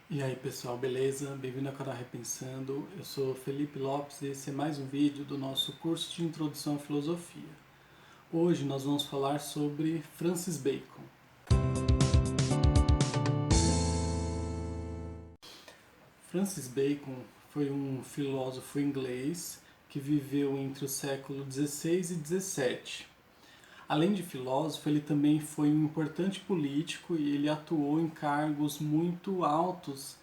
E aí pessoal, beleza? Bem-vindo ao canal Repensando. Eu sou Felipe Lopes e esse é mais um vídeo do nosso curso de Introdução à Filosofia. Hoje nós vamos falar sobre Francis Bacon. Francis Bacon foi um filósofo inglês que viveu entre o século XVI e XVII. Além de filósofo, ele também foi um importante político e ele atuou em cargos muito altos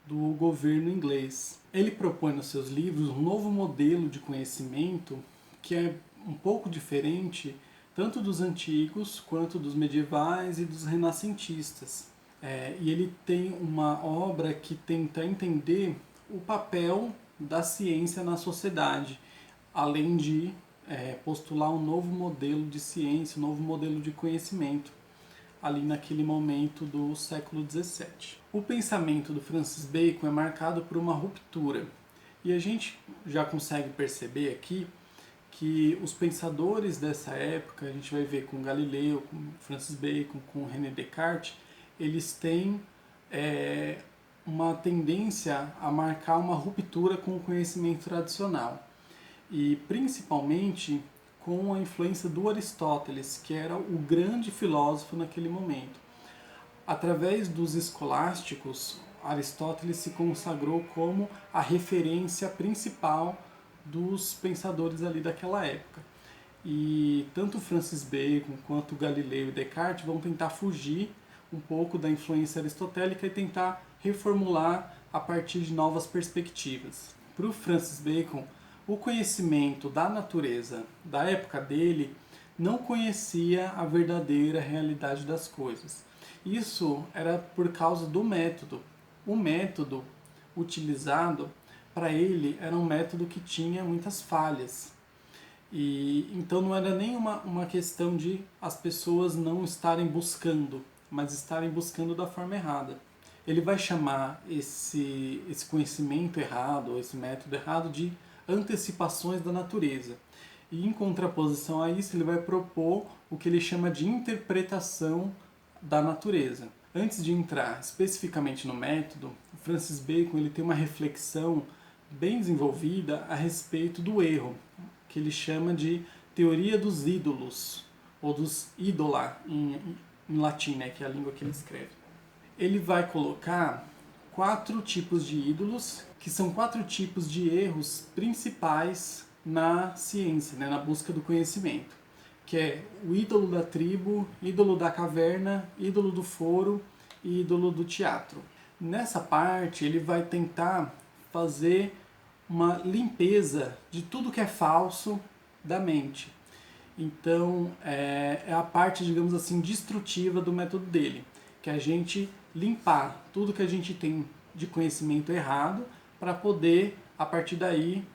do governo inglês. Ele propõe nos seus livros um novo modelo de conhecimento que é um pouco diferente tanto dos antigos quanto dos medievais e dos renascentistas. E ele tem uma obra que tenta entender o papel da ciência na sociedade, além de postular um novo modelo de ciência, um novo modelo de conhecimento, ali naquele momento do século XVII. O pensamento do Francis Bacon é marcado por uma ruptura, e a gente já consegue perceber aqui que os pensadores dessa época, a gente vai ver com Galileu, com Francis Bacon, com René Descartes, eles têm uma tendência a marcar uma ruptura com o conhecimento tradicional. E principalmente com a influência do Aristóteles, que era o grande filósofo naquele momento. Através dos escolásticos, Aristóteles se consagrou como a referência principal dos pensadores ali daquela época. E tanto Francis Bacon quanto Galileu e Descartes vão tentar fugir um pouco da influência aristotélica e tentar reformular a partir de novas perspectivas. Para o Francis Bacon, o conhecimento da natureza da época dele não conhecia a verdadeira realidade das coisas. Isso era por causa do método. O método utilizado para ele era um método que tinha muitas falhas. E então não era nem uma questão de as pessoas não estarem buscando, mas estarem buscando da forma errada. Ele vai chamar esse conhecimento errado, esse método errado, de antecipações da natureza. E em contraposição a isso, ele vai propor o que ele chama de interpretação da natureza. Antes de entrar especificamente no método, Francis Bacon ele tem uma reflexão bem desenvolvida a respeito do erro, que ele chama de teoria dos ídolos, ou dos ídola em latim, né, que é a língua que ele escreve. Ele vai colocar 4 tipos de ídolos, que são 4 tipos de erros principais na ciência, né, na busca do conhecimento, que é o ídolo da tribo, ídolo da caverna, ídolo do foro e ídolo do teatro. Nessa parte ele vai tentar fazer uma limpeza de tudo que é falso da mente. Então é a parte, digamos assim, destrutiva do método dele, que é a gente limpar tudo que a gente tem de conhecimento errado para poder, a partir daí,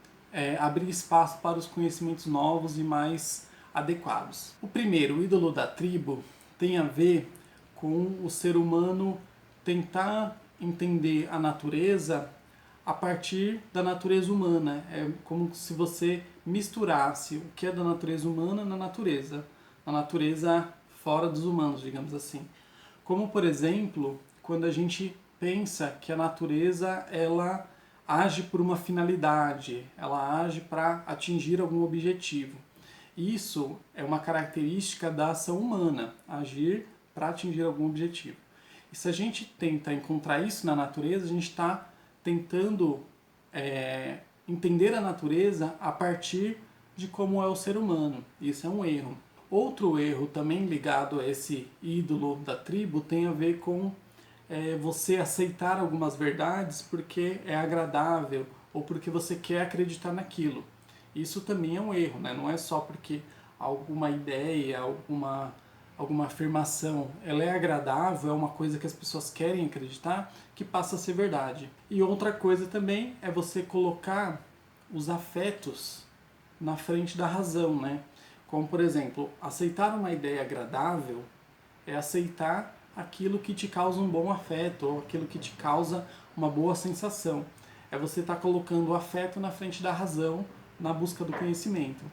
abrir espaço para os conhecimentos novos e mais adequados. O primeiro, o ídolo da tribo, tem a ver com o ser humano tentar entender a natureza a partir da natureza humana. É como se você misturasse o que é da natureza humana na natureza fora dos humanos, digamos assim. Como, por exemplo, quando a gente pensa que a natureza ela age por uma finalidade, ela age para atingir algum objetivo. Isso é uma característica da ação humana, agir para atingir algum objetivo. E se a gente tenta encontrar isso na natureza, a gente está tentando entender a natureza a partir de como é o ser humano. Isso é um erro. Outro erro também ligado a esse ídolo da tribo tem a ver com você aceitar algumas verdades porque é agradável ou porque você quer acreditar naquilo. Isso também é um erro, né? Não é só porque alguma ideia, alguma afirmação ela é agradável, é uma coisa que as pessoas querem acreditar, que passa a ser verdade. E outra coisa também é você colocar os afetos na frente da razão, né? Como, por exemplo, aceitar uma ideia agradável é aceitar aquilo que te causa um bom afeto, ou aquilo que te causa uma boa sensação. É você estar colocando o afeto na frente da razão na busca do conhecimento.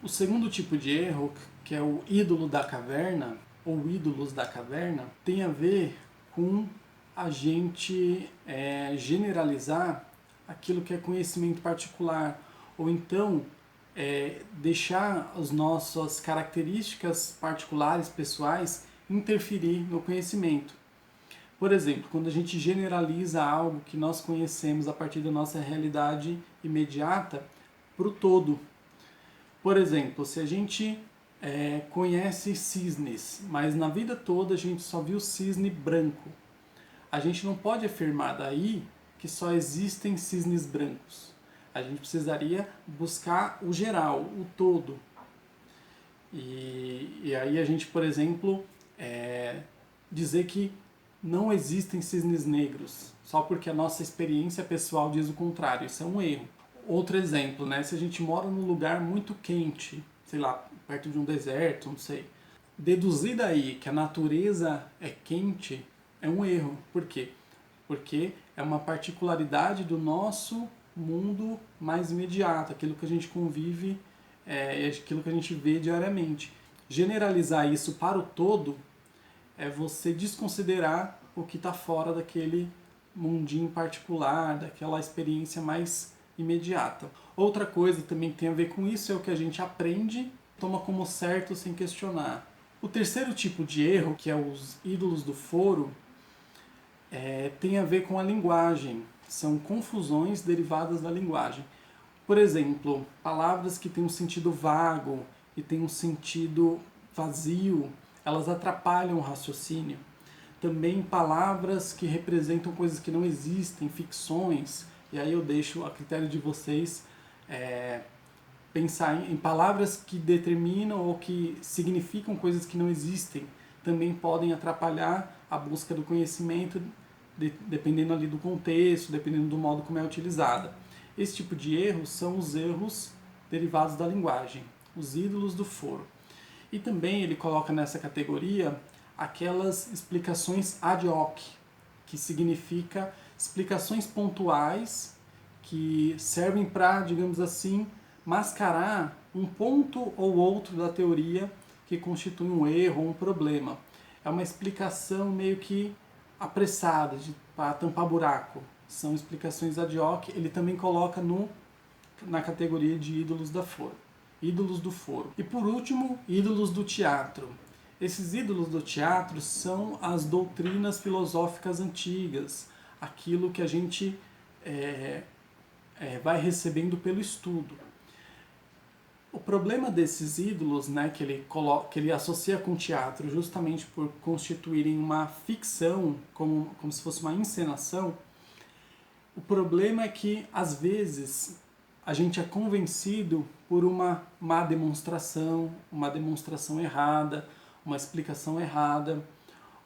O segundo tipo de erro, que é o ídolo da caverna, ou ídolos da caverna, tem a ver com a gente generalizar aquilo que é conhecimento particular, ou então deixar as nossas características particulares, pessoais, interferir no conhecimento. Por exemplo, quando a gente generaliza algo que nós conhecemos a partir da nossa realidade imediata para o todo. Por exemplo, se a gente conhece cisnes, mas na vida toda a gente só viu cisne branco, a gente não pode afirmar daí que só existem cisnes brancos. A gente precisaria buscar o geral, o todo. E aí a gente, por exemplo, dizer que não existem cisnes negros, só porque a nossa experiência pessoal diz o contrário. Isso é um erro. Outro exemplo, né? Se a gente mora num lugar muito quente, sei lá, perto de um deserto, não sei, deduzir daí que a natureza é quente é um erro. Por quê? Porque é uma particularidade do nosso mundo mais imediato, aquilo que a gente convive, aquilo que a gente vê diariamente. Generalizar isso para o todo é você desconsiderar o que está fora daquele mundinho particular, daquela experiência mais imediata. Outra coisa também que tem a ver com isso é o que a gente aprende, toma como certo sem questionar. O terceiro tipo de erro, que é os ídolos do foro, tem a ver com a linguagem. São confusões derivadas da linguagem. Por exemplo, palavras que têm um sentido vago e têm um sentido vazio, elas atrapalham o raciocínio. Também palavras que representam coisas que não existem, ficções, e aí eu deixo a critério de vocês pensar em palavras que determinam ou que significam coisas que não existem, também podem atrapalhar a busca do conhecimento, dependendo ali do contexto, dependendo do modo como é utilizada. Esse tipo de erros são os erros derivados da linguagem, os ídolos do foro. E também ele coloca nessa categoria aquelas explicações ad hoc, que significa explicações pontuais que servem para, digamos assim, mascarar um ponto ou outro da teoria que constitui um erro ou um problema. É uma explicação meio que apressada, para tampar buraco. São explicações ad hoc. Ele também coloca na categoria de ídolos da foro. Ídolos do foro. E por último, ídolos do teatro. Esses ídolos do teatro são as doutrinas filosóficas antigas, aquilo que a gente vai recebendo pelo estudo. O problema desses ídolos, né, que ele associa com o teatro justamente por constituírem uma ficção, como se fosse uma encenação, o problema é que, às vezes, a gente é convencido por uma má demonstração, uma demonstração errada, uma explicação errada,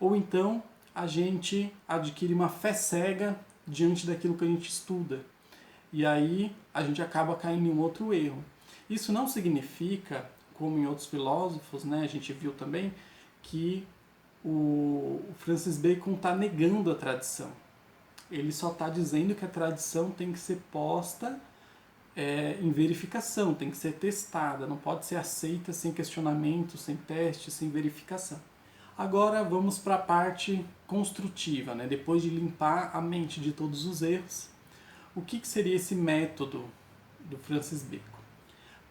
ou então a gente adquire uma fé cega diante daquilo que a gente estuda. E aí a gente acaba caindo em um outro erro. Isso não significa, como em outros filósofos, né, a gente viu também, que o Francis Bacon está negando a tradição. Ele só está dizendo que a tradição tem que ser posta em verificação, tem que ser testada, não pode ser aceita sem questionamento, sem teste, sem verificação. Agora vamos para a parte construtiva, né? Depois de limpar a mente de todos os erros, o que seria esse método do Francis Bacon?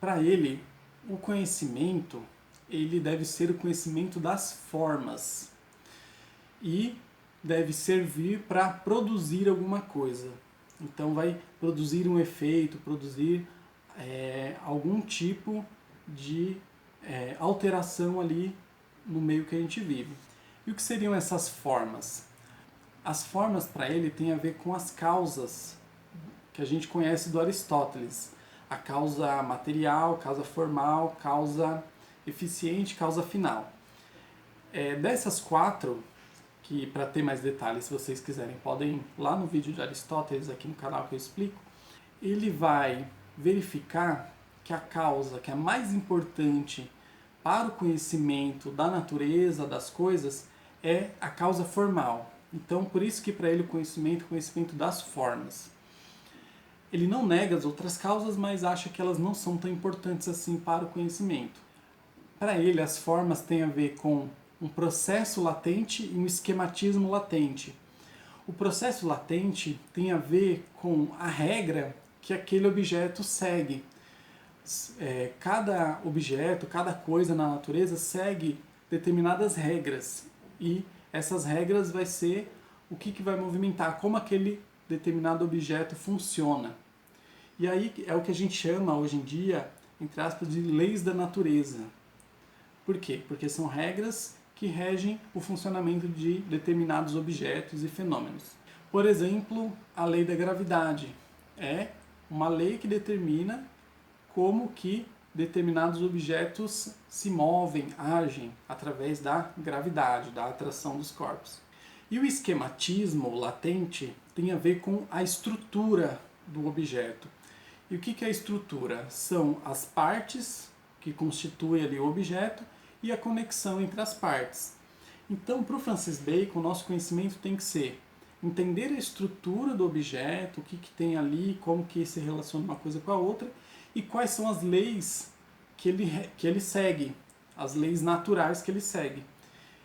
Para ele, o conhecimento ele deve ser o conhecimento das formas e deve servir para produzir alguma coisa. Então vai produzir um efeito, produzir algum tipo de alteração ali no meio que a gente vive. E o que seriam essas formas? As formas para ele têm a ver com as causas que a gente conhece do Aristóteles. A causa material, causa formal, causa eficiente, causa final. Dessas quatro, que para ter mais detalhes, se vocês quiserem, podem ir lá no vídeo de Aristóteles, aqui no canal que eu explico, ele vai verificar que a causa que é mais importante para o conhecimento da natureza, das coisas, é a causa formal. Então, por isso que para ele o conhecimento das formas. Ele não nega as outras causas, mas acha que elas não são tão importantes assim para o conhecimento. Para ele, as formas têm a ver com um processo latente e um esquematismo latente. O processo latente tem a ver com a regra que aquele objeto segue. Cada objeto, cada coisa na natureza segue determinadas regras, e essas regras vai ser o que vai movimentar, como aquele determinado objeto funciona. E aí é o que a gente chama hoje em dia, entre aspas, de leis da natureza. Por quê? Porque são regras que regem o funcionamento de determinados objetos e fenômenos. Por exemplo, a lei da gravidade é uma lei que determina como que determinados objetos se movem, agem através da gravidade, da atração dos corpos. E o esquematismo latente tem a ver com a estrutura do objeto. E o que é a estrutura? São as partes que constituem ali o objeto e a conexão entre as partes. Então, para o Francis Bacon, o nosso conhecimento tem que ser entender a estrutura do objeto, o que tem ali, como que se relaciona uma coisa com a outra, e quais são as leis que ele segue, as leis naturais que ele segue.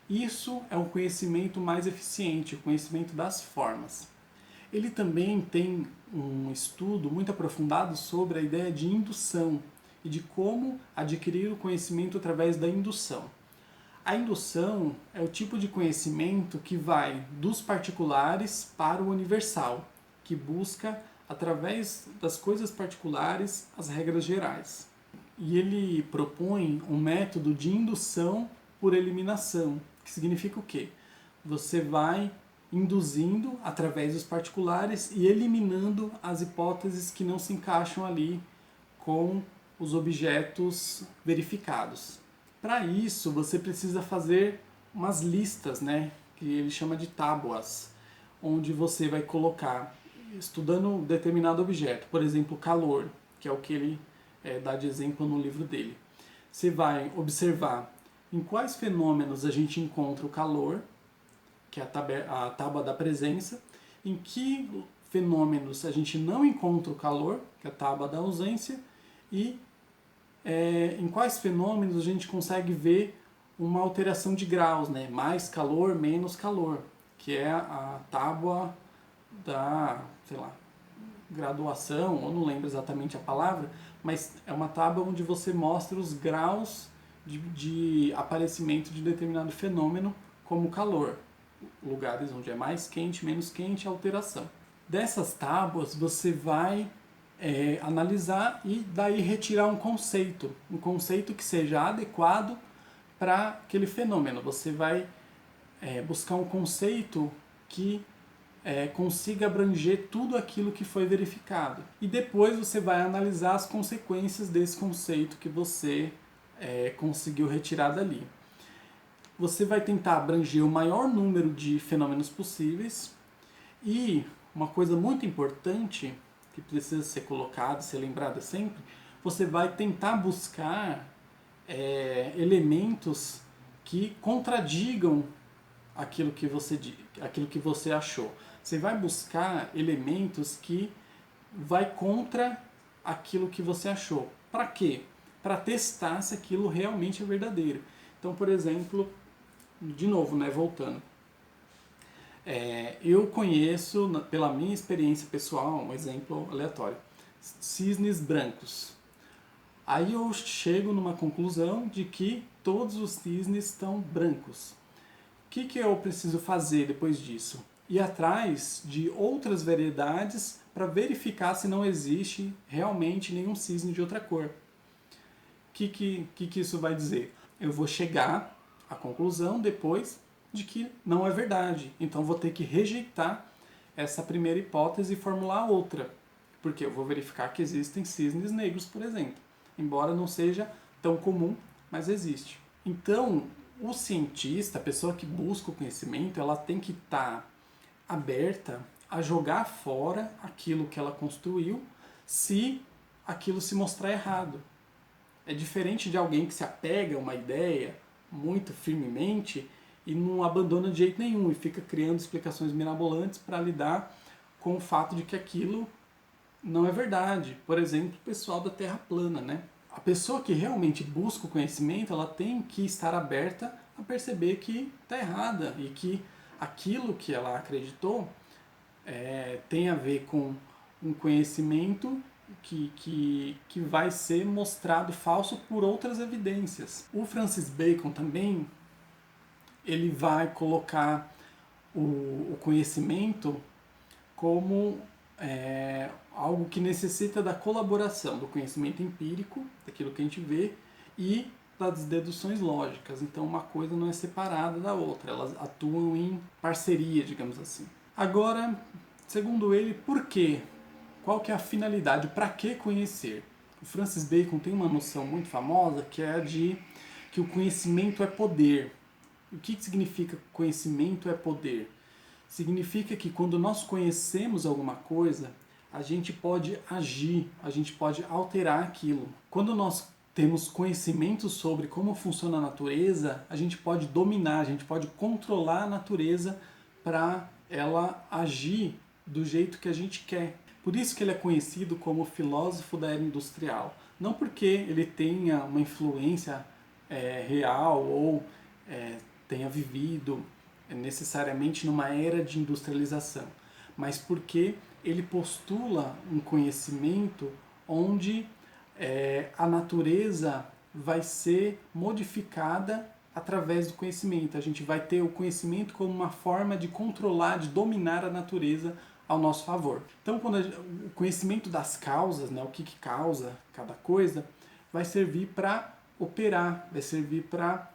Isso é um conhecimento mais eficiente, o conhecimento das formas. Ele também tem um estudo muito aprofundado sobre a ideia de indução e de como adquirir o conhecimento através da indução. A indução é o tipo de conhecimento que vai dos particulares para o universal, que busca, através das coisas particulares, as regras gerais. E ele propõe um método de indução por eliminação, que significa o quê? Você vai induzindo através dos particulares e eliminando as hipóteses que não se encaixam ali com os objetos verificados. Para isso, você precisa fazer umas listas, né, que ele chama de tábuas, onde você vai colocar, estudando um determinado objeto, por exemplo, calor, que é o que ele dá de exemplo no livro dele. Você vai observar em quais fenômenos a gente encontra o calor, que é a tábua da presença, em que fenômenos a gente não encontra o calor, que é a tábua da ausência, e em quais fenômenos a gente consegue ver uma alteração de graus, né? Mais calor, menos calor, que é a tábua da, sei lá, graduação, eu não lembro exatamente a palavra, mas é uma tábua onde você mostra os graus de aparecimento de determinado fenômeno, como calor. Lugares onde é mais quente, menos quente, alteração. Dessas tábuas você vai analisar e daí retirar um conceito que seja adequado para aquele fenômeno. Você vai buscar um conceito que consiga abranger tudo aquilo que foi verificado. E depois você vai analisar as consequências desse conceito que você conseguiu retirar dali. Você vai tentar abranger o maior número de fenômenos possíveis, e uma coisa muito importante que precisa ser colocada, ser lembrada sempre, você vai tentar buscar elementos que contradigam aquilo que você achou. Você vai buscar elementos que vai contra aquilo que você achou. Para quê? Para testar se aquilo realmente é verdadeiro. Então, por exemplo, de novo, né, voltando. Eu conheço, pela minha experiência pessoal, um exemplo aleatório, cisnes brancos. Aí eu chego numa conclusão de que todos os cisnes estão brancos. O que eu preciso fazer depois disso? Ir atrás de outras variedades para verificar se não existe realmente nenhum cisne de outra cor. O que isso vai dizer? Eu vou chegar à conclusão depois de que não é verdade. Então vou ter que rejeitar essa primeira hipótese e formular outra. Porque eu vou verificar que existem cisnes negros, por exemplo. Embora não seja tão comum, mas existe. Então, o cientista, a pessoa que busca o conhecimento, ela tem que estar aberta a jogar fora aquilo que ela construiu, se aquilo se mostrar errado. É diferente de alguém que se apega a uma ideia muito firmemente e não abandona de jeito nenhum e fica criando explicações mirabolantes para lidar com o fato de que aquilo não é verdade. Por exemplo, o pessoal da Terra plana, né? A pessoa que realmente busca o conhecimento, ela tem que estar aberta a perceber que está errada e que aquilo que ela acreditou tem a ver com um conhecimento que vai ser mostrado falso por outras evidências. O Francis Bacon também, ele vai colocar o conhecimento como algo que necessita da colaboração do conhecimento empírico, daquilo que a gente vê, e das deduções lógicas. Então uma coisa não é separada da outra, elas atuam em parceria, digamos assim. Agora, segundo ele, por quê? Qual que é a finalidade? Para que conhecer? O Francis Bacon tem uma noção muito famosa que é a de que o conhecimento é poder. O que significa conhecimento é poder? Significa que quando nós conhecemos alguma coisa, a gente pode agir, a gente pode alterar aquilo. Quando nós temos conhecimento sobre como funciona a natureza, a gente pode dominar, a gente pode controlar a natureza para ela agir do jeito que a gente quer. Por isso que ele é conhecido como filósofo da era industrial. Não porque ele tenha uma influência real ou tenha vivido necessariamente numa era de industrialização, mas porque ele postula um conhecimento onde a natureza vai ser modificada através do conhecimento. A gente vai ter o conhecimento como uma forma de controlar, de dominar a natureza ao nosso favor. Então, quando o conhecimento das causas, né, o que causa cada coisa, vai servir para operar, vai servir para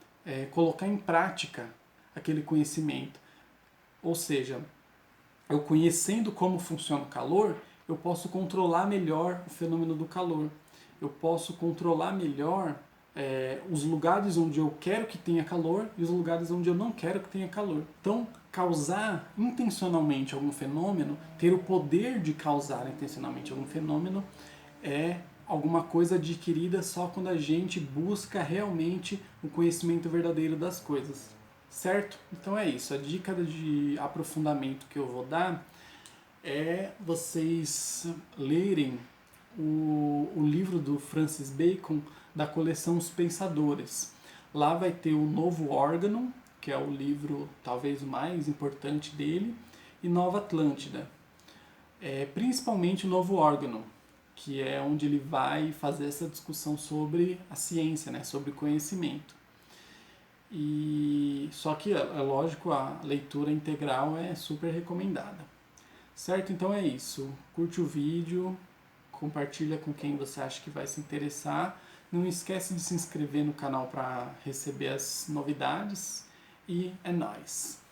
colocar em prática aquele conhecimento. Ou seja, eu conhecendo como funciona o calor, eu posso controlar melhor o fenômeno do calor. Eu posso controlar melhor os lugares onde eu quero que tenha calor e os lugares onde eu não quero que tenha calor. Então, causar intencionalmente algum fenômeno, ter o poder de causar intencionalmente algum fenômeno, é alguma coisa adquirida só quando a gente busca realmente o conhecimento verdadeiro das coisas. Certo? Então é isso. A dica de aprofundamento que eu vou dar é vocês lerem o livro do Francis Bacon da coleção Os Pensadores. Lá vai ter o Novo Órgão, que é o livro talvez o mais importante dele, e Nova Atlântida. Principalmente o Novo Órgão, que é onde ele vai fazer essa discussão sobre a ciência, né, sobre conhecimento. Só que, é lógico, a leitura integral é super recomendada. Certo? Então é isso. Curte o vídeo, compartilha com quem você acha que vai se interessar. Não esquece de se inscrever no canal para receber as novidades. E é nóis!